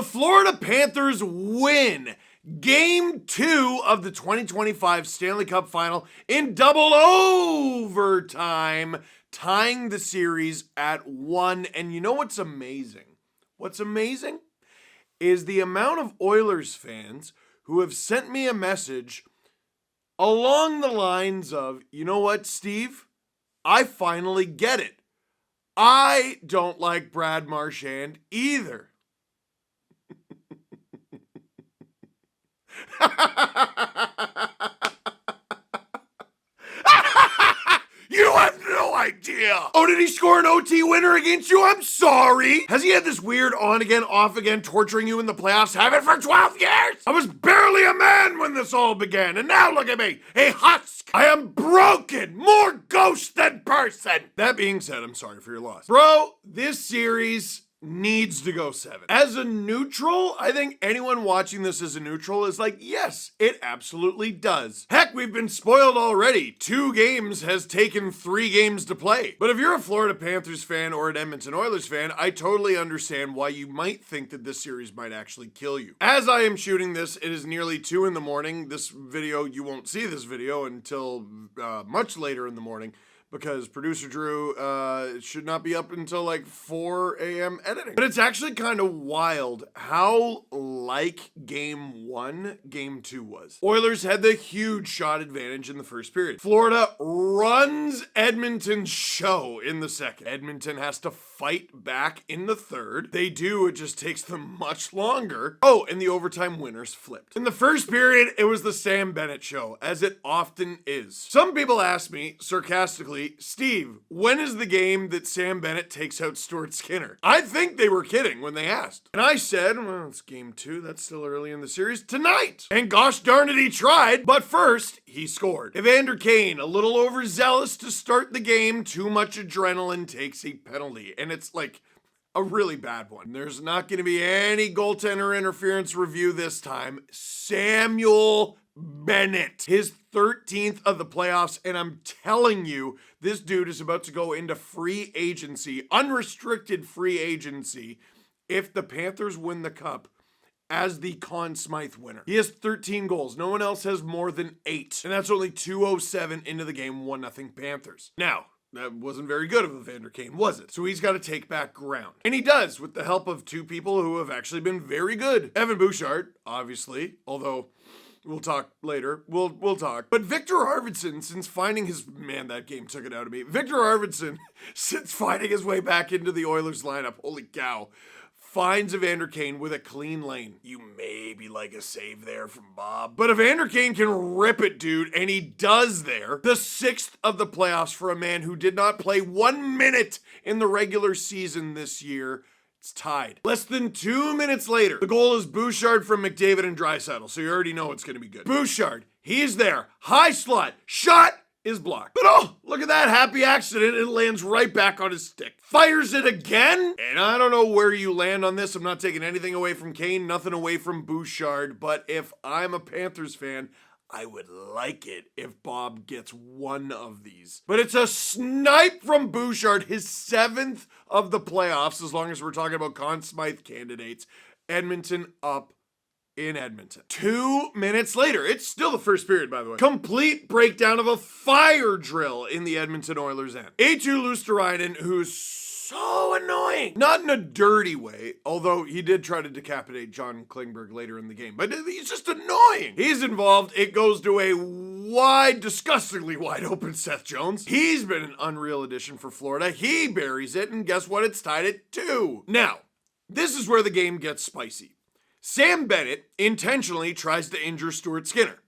The Florida Panthers win Game 2 of the 2025 Stanley Cup Final in double overtime, tying the series at 1. And you know what's amazing? What's amazing is the amount of Oilers fans who have sent me a message along the lines of, you know what, Steve? I finally get it. I don't like Brad Marchand either. You have no idea. Oh, did he score an OT winner against you? I'm sorry. Has he had this weird on again, off again, torturing you in the playoffs habit for 12 years? I was barely a man when this all began, and now look at me, a husk. I am broken, more ghost than person. That being said, I'm sorry for your loss. Bro, this series needs to go 7. As a neutral, I think anyone watching this as a neutral is like, yes, it absolutely does. Heck, we've been spoiled already. 2 games has taken 3 games to play. But if you're a Florida Panthers fan or an Edmonton Oilers fan, I totally understand why you might think that this series might actually kill you. As I am shooting this, it is nearly 2 in the morning. This video, you won't see this video until much later in the morning, because producer Drew should not be up until like 4 a.m. editing. But it's actually kind of wild how like Game 1, Game 2 was. Oilers had the huge shot advantage in the first period. Florida runs Edmonton's show in the second. Edmonton has to fight back in the third. They do, it just takes them much longer. Oh, and the overtime winners flipped. In the first period, it was the Sam Bennett show, as it often is. Some people ask me, sarcastically, Steve, when is the game that Sam Bennett takes out Stuart Skinner? I think they were kidding when they asked. And I said, well, it's Game 2. That's still early in the series. Tonight! And gosh darn it, he tried. But first, he scored. Evander Kane, a little overzealous to start the game. Too much adrenaline, takes a penalty. And it's like a really bad one. There's not going to be any goaltender interference review this time. Samuel Bennett, his 13th of the playoffs, and I'm telling you, this dude is about to go into free agency, unrestricted free agency, if the Panthers win the cup as the Conn Smythe winner. He has 13 goals. No one else has more than 8, and that's only 2:07 into the game, 1-0 Panthers. Now, that wasn't very good of Evander Kane, was it? So he's got to take back ground. And he does, with the help of 2 people who have actually been very good. Evan Bouchard, obviously, although we'll talk later. We'll talk. But Victor Arvidsson, since finding his... Man, that game took it out of me. Victor Arvidsson, since finding his way back into the Oilers lineup, holy cow, finds Evander Kane with a clean lane. You maybe like a save there from Bob. But Evander Kane can rip it, dude, and he does there. The 6th of the playoffs for a man who did not play 1 minute in the regular season this year. It's tied. Less than 2 minutes later, the goal is Bouchard from McDavid and Draisaitl, so you already know it's going to be good. Bouchard, he's there. High slot. Shot is blocked. But oh, look at that happy accident. It lands right back on his stick. Fires it again. And I don't know where you land on this. I'm not taking anything away from Kane, nothing away from Bouchard. But if I'm a Panthers fan, I would like it if Bob gets one of these. But it's a snipe from Bouchard, his 7th of the playoffs, as long as we're talking about Conn Smythe candidates. Edmonton up in Edmonton. 2 minutes later, it's still the first period, by the way. Complete breakdown of a fire drill in the Edmonton Oilers end. Eetu Luostarinen, who's so annoying. Not in a dirty way, although he did try to decapitate John Klingberg later in the game, but he's just annoying. He's involved. It goes to a disgustingly wide open Seth Jones. He's been an unreal addition for Florida. He buries it, and guess what? It's tied at 2. Now, this is where the game gets spicy. Sam Bennett intentionally tries to injure Stuart Skinner.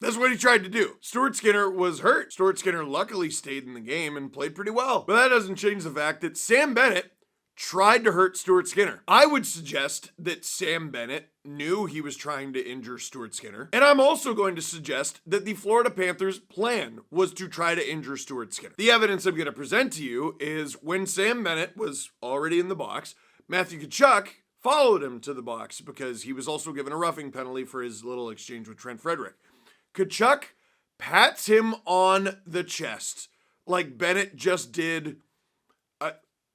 That's what he tried to do. Stuart Skinner was hurt. Stuart Skinner luckily stayed in the game and played pretty well. But that doesn't change the fact that Sam Bennett tried to hurt Stuart Skinner. I would suggest that Sam Bennett knew he was trying to injure Stuart Skinner. And I'm also going to suggest that the Florida Panthers' plan was to try to injure Stuart Skinner. The evidence I'm going to present to you is when Sam Bennett was already in the box, Matthew Tkachuk followed him to the box because he was also given a roughing penalty for his little exchange with Trent Frederick. Tkachuk pats him on the chest like Bennett just did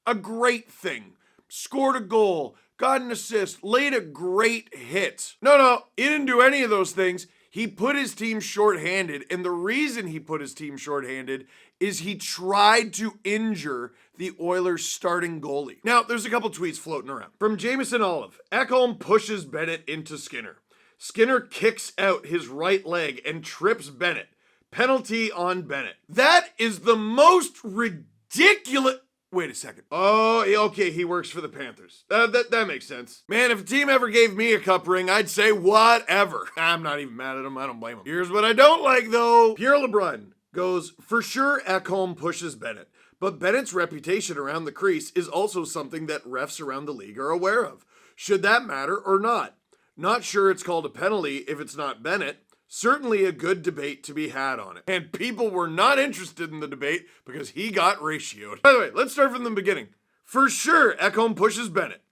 a great thing. Scored a goal, got an assist, laid a great hit. No, he didn't do any of those things. He put his team shorthanded, and the reason he put his team shorthanded is he tried to injure the Oilers' starting goalie. Now, there's a couple tweets floating around. From Jameson Olive, Ekholm pushes Bennett into Skinner. Skinner kicks out his right leg and trips Bennett. Penalty on Bennett. That is the most ridiculous... Wait a second. Oh, okay, he works for the Panthers. That makes sense. Man, if a team ever gave me a cup ring, I'd say whatever. I'm not even mad at him. I don't blame him. Here's what I don't like, though. Pierre LeBrun goes, for sure Ekholm pushes Bennett, but Bennett's reputation around the crease is also something that refs around the league are aware of. Should that matter or not? Not sure it's called a penalty if it's not Bennett. Certainly a good debate to be had on it. And people were not interested in the debate because he got ratioed. By the way, let's start from the beginning. For sure, Ekholm pushes Bennett.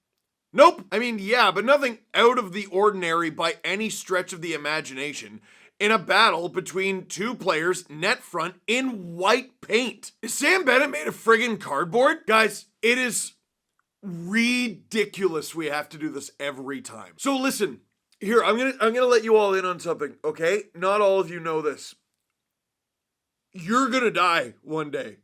Nope. I mean, yeah, but nothing out of the ordinary by any stretch of the imagination in a battle between two players net front in white paint. Is Sam Bennett made of friggin' cardboard? Guys, it is ridiculous we have to do this every time. So listen. Here, I'm gonna let you all in on something, okay? Not all of you know this. You're gonna die one day.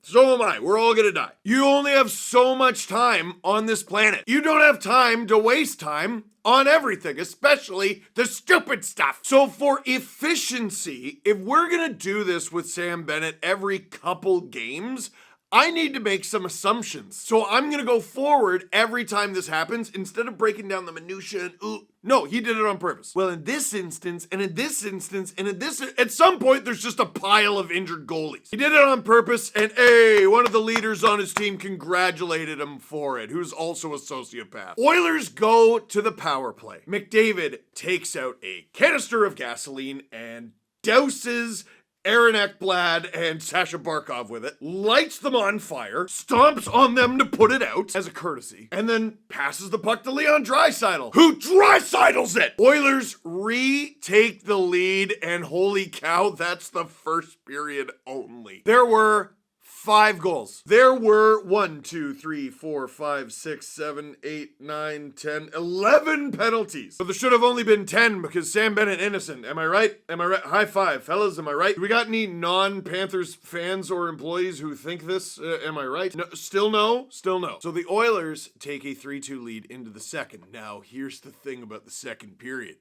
So am I. We're all gonna die. You only have so much time on this planet. You don't have time to waste time on everything, especially the stupid stuff. So for efficiency, if we're gonna do this with Sam Bennett every couple games, I need to make some assumptions. So I'm going to go forward every time this happens instead of breaking down the minutia and no, he did it on purpose. Well, in this instance, and in this instance, and in this, at some point, there's just a pile of injured goalies. He did it on purpose, and hey, one of the leaders on his team congratulated him for it, who's also a sociopath. Oilers go to the power play. McDavid takes out a canister of gasoline and douses Aaron Ekblad and Sasha Barkov with it, lights them on fire, stomps on them to put it out as a courtesy, and then passes the puck to Leon Draisaitl, who Draisaitl's it! Oilers retake the lead, and holy cow, that's the first period only. There were 5 goals. There were 1, 2, 3, 4, 5, 6, 7, 8, 9, 10, 11 penalties. But there should have only been 10 because Sam Bennett innocent. Am I right? Am I right? High five, fellas. Am I right? Do we got any non-Panthers fans or employees who think this? Am I right? No, still no? Still no. So the Oilers take a 3-2 lead into the second. Now, here's the thing about the second period.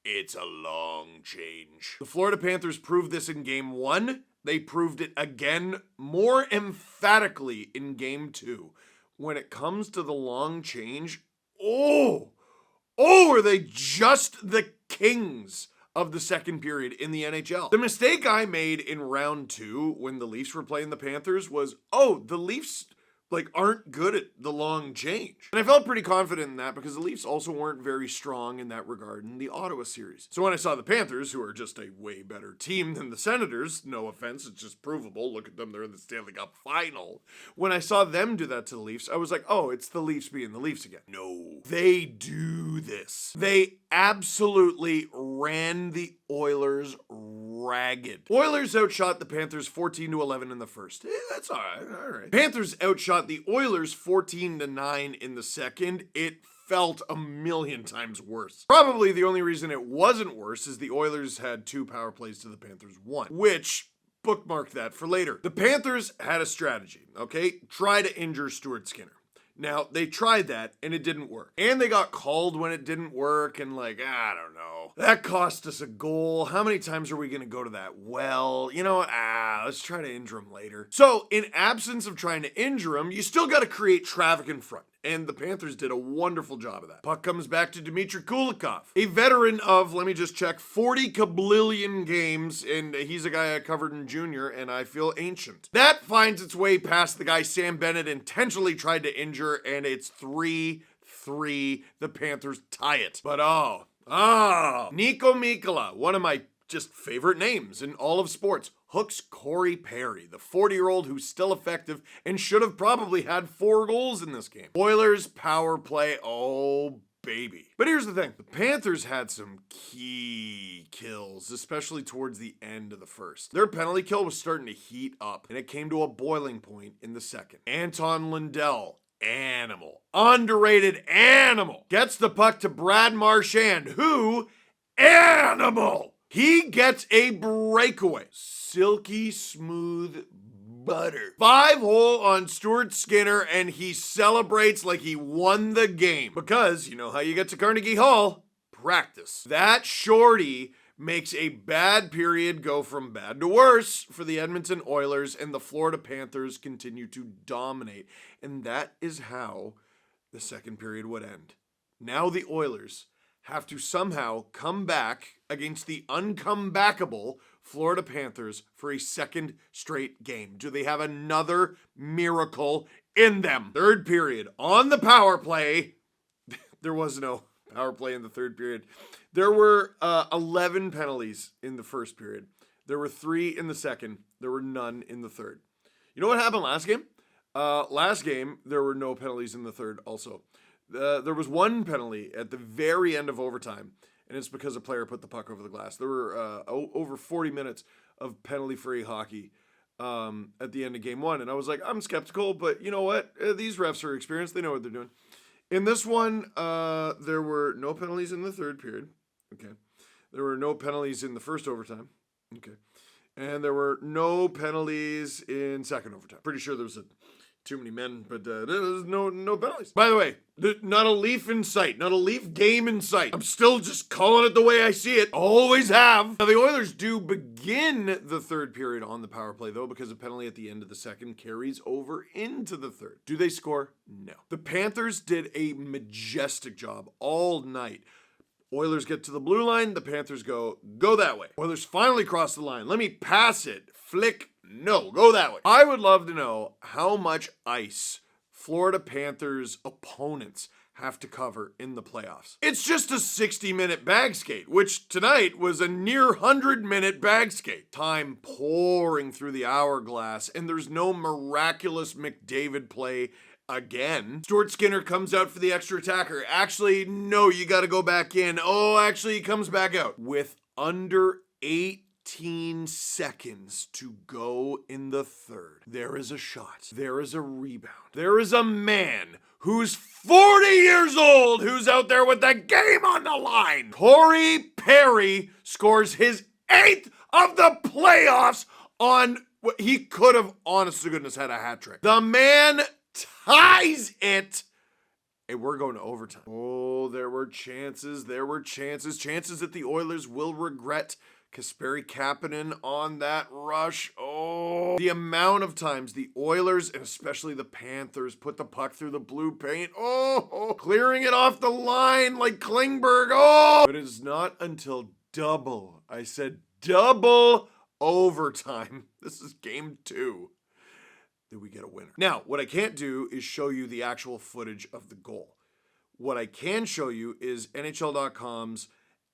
It's a long change. The Florida Panthers proved this in Game 1. They proved it again more emphatically in Game 2. When it comes to the long change, are they just the kings of the second period in the NHL? The mistake I made in round 2 when the Leafs were playing the Panthers was, the Leafs aren't good at the long change. And I felt pretty confident in that because the Leafs also weren't very strong in that regard in the Ottawa series. So when I saw the Panthers, who are just a way better team than the Senators, no offense, it's just provable, look at them, they're in the Stanley Cup Final. When I saw them do that to the Leafs, I was like, it's the Leafs being the Leafs again. No, they do this. They absolutely ran the Oilers ragged. Oilers outshot the Panthers 14-11 in the first. That's all right. Panthers outshot the Oilers 14-9 in the second. It felt a million times worse. Probably the only reason it wasn't worse is the Oilers had 2 power plays to the Panthers 1, which bookmark that for later. The Panthers had a strategy, okay? Try to injure Stuart Skinner. Now, they tried that, and it didn't work. And they got called when it didn't work, and I don't know. That cost us a goal. How many times are we going to go to that well? You know what? Let's try to injure him later. So, in absence of trying to injure him, you still got to create traffic in front. And the Panthers did a wonderful job of that. Puck comes back to Dmitry Kulikov, a veteran of, let me just check, 40 kablillion games, and he's a guy I covered in junior, and I feel ancient. That finds its way past the guy Sam Bennett intentionally tried to injure, and it's 3-3. The Panthers tie it. But Nico Mikkola, one of my just favorite names in all of sports, hooks Corey Perry, the 40-year-old who's still effective and should have probably had 4 goals in this game. Oilers power play, baby. But here's the thing. The Panthers had some key kills, especially towards the end of the first. Their penalty kill was starting to heat up, and it came to a boiling point in the second. Anton Lundell animal. Underrated animal. Gets the puck to Brad Marchand, who, animal. He gets a breakaway. Silky smooth butter. 5-hole on Stuart Skinner, and he celebrates like he won the game. Because, you know how you get to Carnegie Hall? Practice. That shorty makes a bad period go from bad to worse for the Edmonton Oilers, and the Florida Panthers continue to dominate. And that is how the second period would end. Now the Oilers have to somehow come back against the uncomebackable Florida Panthers for a second straight game. Do they have another miracle in them? Third period, on the power play. There was no power play in the third period. There were 11 penalties in the first period. There were 3 in the second. There were none in the third. You know what happened last game? Last game, there were no penalties in the third also. There was 1 penalty at the very end of overtime, and it's because a player put the puck over the glass. There were over 40 minutes of penalty-free hockey at the end of game 1, and I was like, I'm skeptical, but you know what? These refs are experienced. They know what they're doing. In this one, there were no penalties in the third period. Okay. There were no penalties in the first overtime. Okay. And there were no penalties in second overtime. Pretty sure there was too many men, but there was no penalties. By the way, not a Leaf in sight. Not a Leaf game in sight. I'm still just calling it the way I see it. Always have. Now, the Oilers do begin the third period on the power play, though, because a penalty at the end of the second carries over into the third. Do they score? No. The Panthers did a majestic job all night. Oilers get to the blue line. The Panthers go that way. Oilers finally cross the line. Let me pass it. Flick. No, go that way. I would love to know how much ice Florida Panthers opponents have to cover in the playoffs. It's just a 60-minute bag skate, which tonight was a near 100-minute bag skate. Time pouring through the hourglass, and there's no miraculous McDavid play again. Stuart Skinner comes out for the extra attacker. Actually, no, you got to go back in. Oh, actually, he comes back out. With under 18 seconds to go in the third, there is a shot. There is a rebound. There is a man who's 40 years old who's out there with the game on the line. Corey Perry scores his 8th of the playoffs on what he could have, honest to goodness, had a hat trick. The man ties it, and we're going to overtime. Oh, there were chances that the Oilers will regret. Kasperi Kapanen on that rush. Oh, the amount of times the Oilers, and especially the Panthers, put the puck through the blue paint. Oh, clearing it off the line like Klingberg. Oh, but it's not until double overtime. This is game 2. That we get a winner. Now, what I can't do is show you the actual footage of the goal. What I can show you is NHL.com's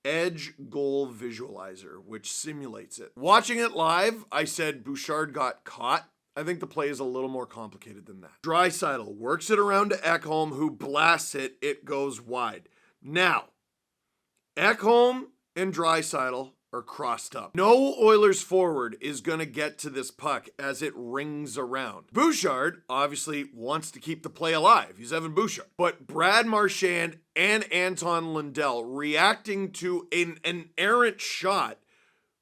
Edge Goal Visualizer, which simulates it. Watching it live, I said Bouchard got caught. I think the play is a little more complicated than that. Draisaitl works it around to Ekholm, who blasts it. It goes wide. Now, Ekholm and Draisaitl are crossed up. No Oilers forward is going to get to this puck as it rings around. Bouchard obviously wants to keep the play alive. He's Evan Bouchard. But Brad Marchand and Anton Lundell, reacting to an errant shot,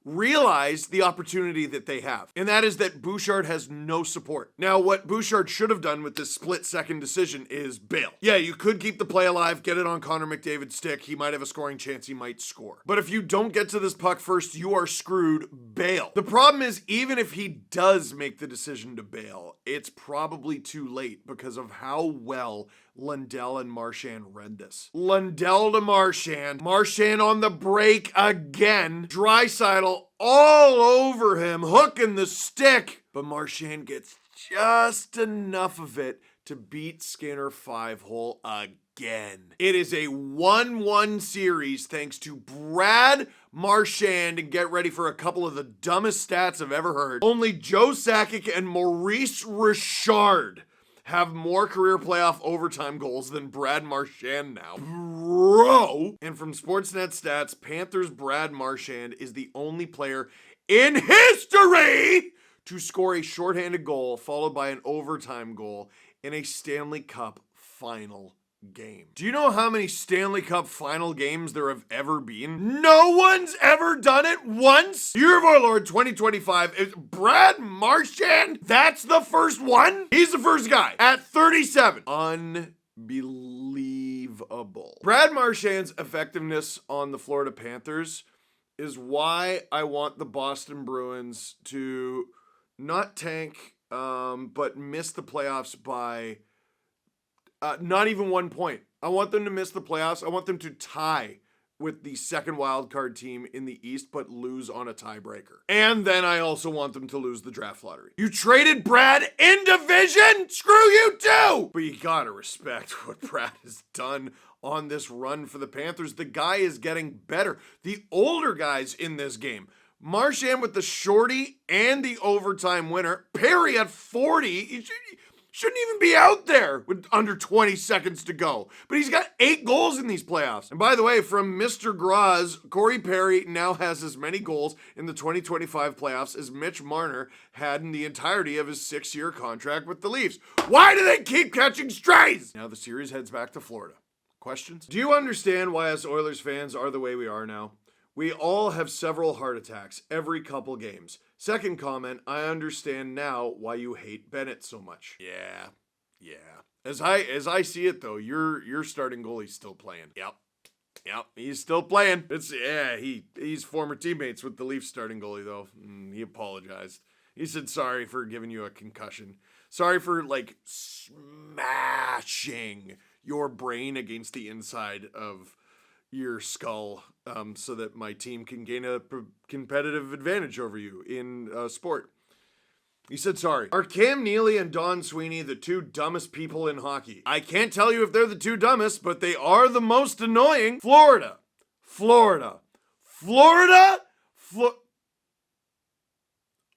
realize the opportunity that they have. And that is that Bouchard has no support. Now, what Bouchard should have done with this split-second decision is bail. Yeah, you could keep the play alive, get it on Connor McDavid's stick. He might have a scoring chance. He might score. But if you don't get to this puck first, you are screwed. Bail. The problem is, even if he does make the decision to bail, it's probably too late because of how well Lundell and Marchand read this. Lundell to Marchand. Marchand on the break again. Draisaitl all over him, hooking the stick. But Marchand gets just enough of it to beat Skinner 5-hole again. It is a 1-1 series thanks to Brad Marchand, and get ready for a couple of the dumbest stats I've ever heard. Only Joe Sakic and Maurice Richard have more career playoff overtime goals than Brad Marchand now. Bro! And from Sportsnet stats, Panthers' Brad Marchand is the only player in history to score a shorthanded goal followed by an overtime goal in a Stanley Cup Final game. Do you know how many Stanley Cup Final games there have ever been? No one's ever done it once. Year of our Lord 2025 is Brad Marchand. That's the first one. He's the first guy at 37. Unbelievable. Brad Marchand's effectiveness on the Florida Panthers is why I want the Boston Bruins to not tank, but miss the playoffs by not even 1 point. I want them to miss the playoffs. I want them to tie with the second wildcard team in the East, but lose on a tiebreaker. And then I also want them to lose the draft lottery. You traded Brad in division? Screw you too! But you gotta respect what Brad has done on this run for the Panthers. The guy is getting better. The older guys in this game, Marchand with the shorty and the overtime winner. Perry at 40. He shouldn't even be out there with under 20 seconds to go. But he's got 8 goals in these playoffs. And by the way, from Mr. Graz, Corey Perry now has as many goals in the 2025 playoffs as Mitch Marner had in the entirety of his 6-year contract with the Leafs. Why do they keep catching strays? Now the series heads back to Florida. Questions? Do you understand why us Oilers fans are the way we are now? We all have several heart attacks every couple games. Second comment, I understand now why you hate Bennett so much. Yeah. As I see it though, your starting goalie's still playing. Yep, he's still playing. He's former teammates with the Leafs starting goalie though. He apologized. He said sorry for giving you a concussion. Sorry for smashing your brain against the inside of your skull so that my team can gain a competitive advantage over you in sport. He said sorry. Are Cam Neely and Don Sweeney the 2 dumbest people in hockey? I can't tell you if they're the 2 dumbest, but they are the most annoying. Florida.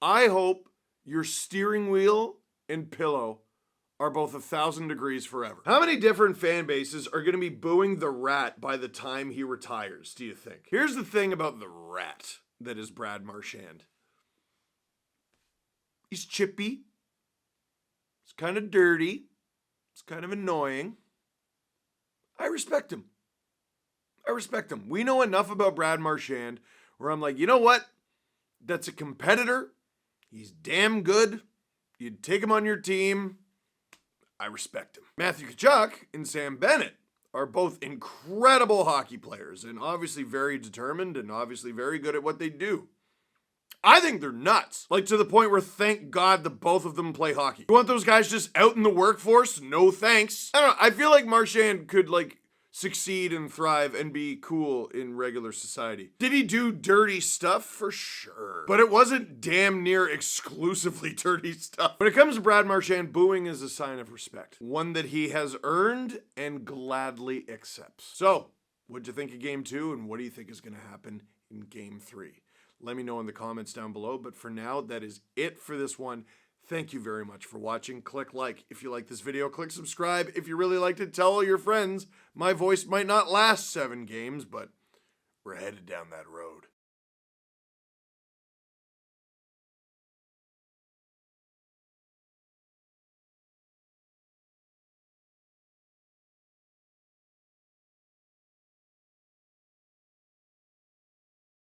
I hope your steering wheel and pillow are both 1,000 degrees forever. How many different fan bases are going to be booing the Rat by the time he retires, do you think? Here's the thing about the Rat that is Brad Marchand. He's chippy. He's kind of dirty. He's kind of annoying. I respect him. We know enough about Brad Marchand where I'm like, you know what? That's a competitor. He's damn good. You'd take him on your team. I respect him. Matthew Tkachuk and Sam Bennett are both incredible hockey players and obviously very determined and obviously very good at what they do. I think they're nuts. To the point where thank God the both of them play hockey. You want those guys just out in the workforce? No thanks. I don't know. I feel like Marchand could succeed and thrive and be cool in regular society. Did he do dirty stuff? For sure. But it wasn't damn near exclusively dirty stuff. When it comes to Brad Marchand, booing is a sign of respect. One that he has earned and gladly accepts. So, what'd you think of Game 2 and what do you think is going to happen in Game 3? Let me know in the comments down below. But for now, that is it for this one. Thank you very much for watching. Click like if you like this video. Click subscribe if you really liked it. Tell all your friends. My voice might not last 7 games, but we're headed down that road.